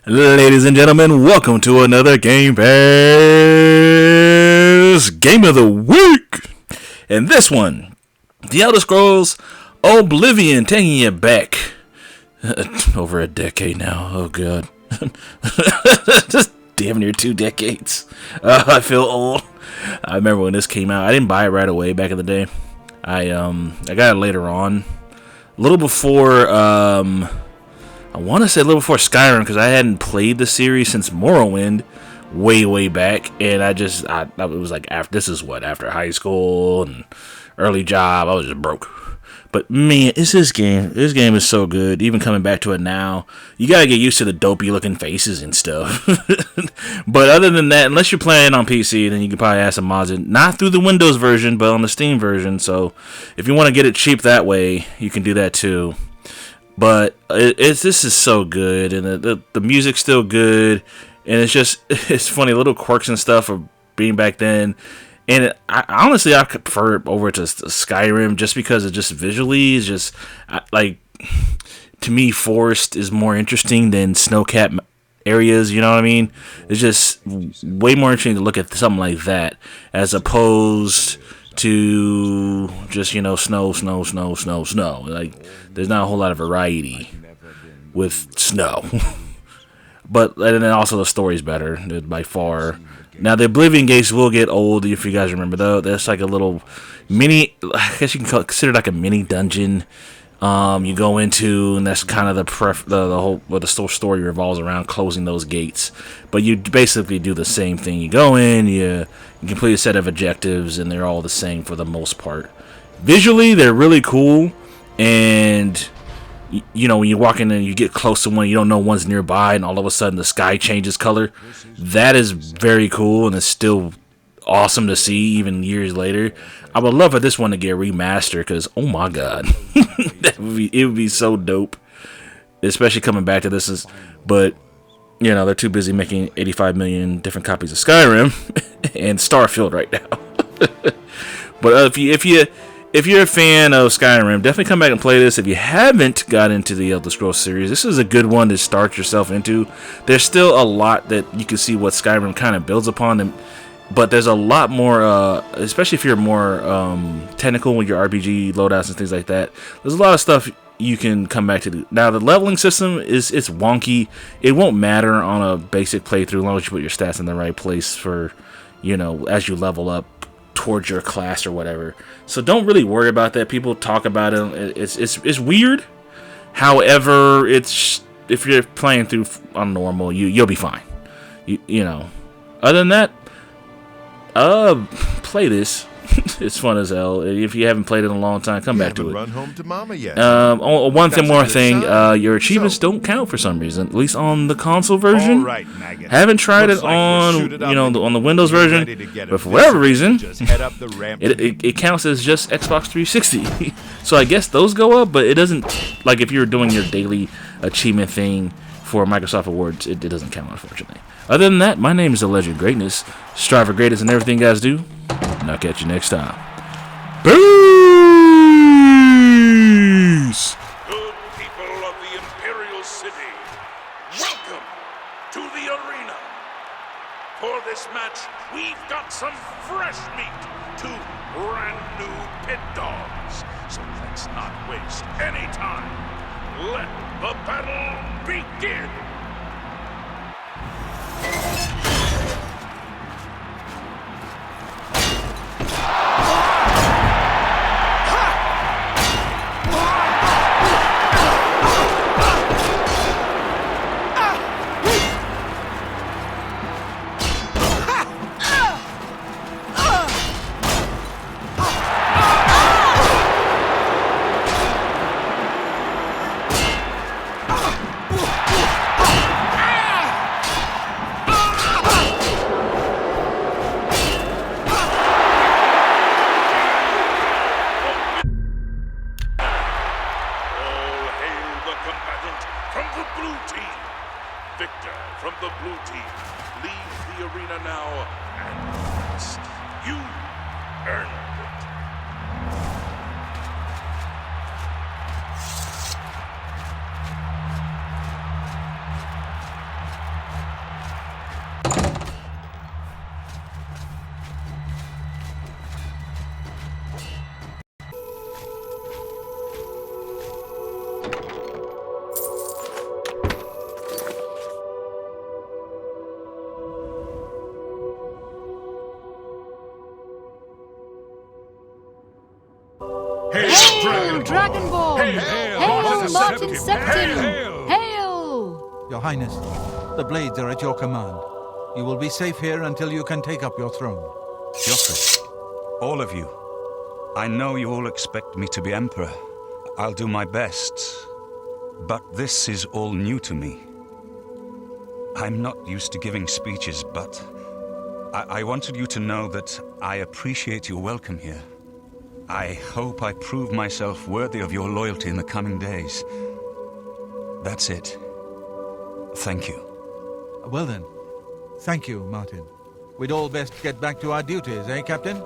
Ladies and gentlemen, welcome to another Gamepass Game of the Week. And this one, The Elder Scrolls Oblivion, taking you back over a decade now. Oh god. Just damn near 2 decades. I feel old. I remember when this came out. I didn't buy it right away back in the day. I got it later on. A little before I want to say a little before Skyrim, because I hadn't played the series since Morrowind way back, and it was like after high school and early job. I was just broke. But man, it's this game. This game is so good. Even coming back to it now, you gotta get used to the dopey looking faces and stuff. But other than that, unless you're playing on PC, then you can probably add some mods in. Not through the Windows version, but on the Steam version. So if you want to get it cheap that way, you can do that too. But this is so good, and the music's still good, and it's funny, little quirks and stuff of being back then. And honestly, I prefer it over to Skyrim just because it just visually is just like, to me, forest is more interesting than snow-capped areas. You know what I mean? It's just way more interesting to look at something like that as opposed to just, snow. Like, there's not a whole lot of variety with snow. But and then also the story's better by far. Now the Oblivion gates will get old, if you guys remember though. That's like a little mini, I guess you can consider it like a mini dungeon. You go into, and that's kind of the whole what the story revolves around, closing those gates. But you basically do the same thing. You go in, you complete a set of objectives, and they're all the same for the most part. Visually, they're really cool, and when you walk in and you get close to one, you don't know one's nearby, and all of a sudden the sky changes color. That is very cool, and it's still awesome to see even years later. I would love for this one to get remastered, because oh my god, it would be so dope, especially coming back to this. But they're too busy making 85 million different copies of Skyrim and Starfield right now. But if you're a fan of Skyrim, definitely come back and play this. If you haven't got into the Elder Scrolls series, this is a good one to start yourself into. There's still a lot that you can see what Skyrim kind of builds upon, but there's a lot more, especially if you're more technical with your RPG loadouts and things like that. There's a lot of stuff you can come back to. Now, the leveling system it's wonky. It won't matter on a basic playthrough as long as you put your stats in the right place for, as you level up towards your class or whatever. So don't really worry about that. People talk about it. It's weird. However, if you're playing through on normal, you'll be fine. Other than that, play this. It's fun as hell. If you haven't played it in a long time, come back to it. Run home to mama yet. One more thing. Your achievements don't count for some reason, at least on the console version. All right, maggot. Haven't tried it on on the Windows version, but for whatever reason, it counts as just Xbox 360. So I guess those go up, but it doesn't. Like if you're doing your daily achievement thing for Microsoft Awards, it doesn't count, unfortunately. Other than that, my name is Alleged Greatness. Strive for greatness in everything you guys do. And I'll catch you next time. Peace! Good people of the Imperial City, welcome to the arena. For this match, we've got some fresh meat, 2 brand new pit dogs. So let's not waste any time. Let the battle begin! From the blue team, Victor from the blue team, leave the arena now and rest. You earned it. Hail, Dragonborn! Hail, Martin Septim! Hail! Your Highness, the blades are at your command. You will be safe here until you can take up your throne. Joffrey, all of you, I know you all expect me to be Emperor. I'll do my best, but this is all new to me. I'm not used to giving speeches, but I wanted you to know that I appreciate your welcome here. I hope I prove myself worthy of your loyalty in the coming days. That's it. Thank you. Well then, thank you, Martin. We'd all best get back to our duties, eh, Captain?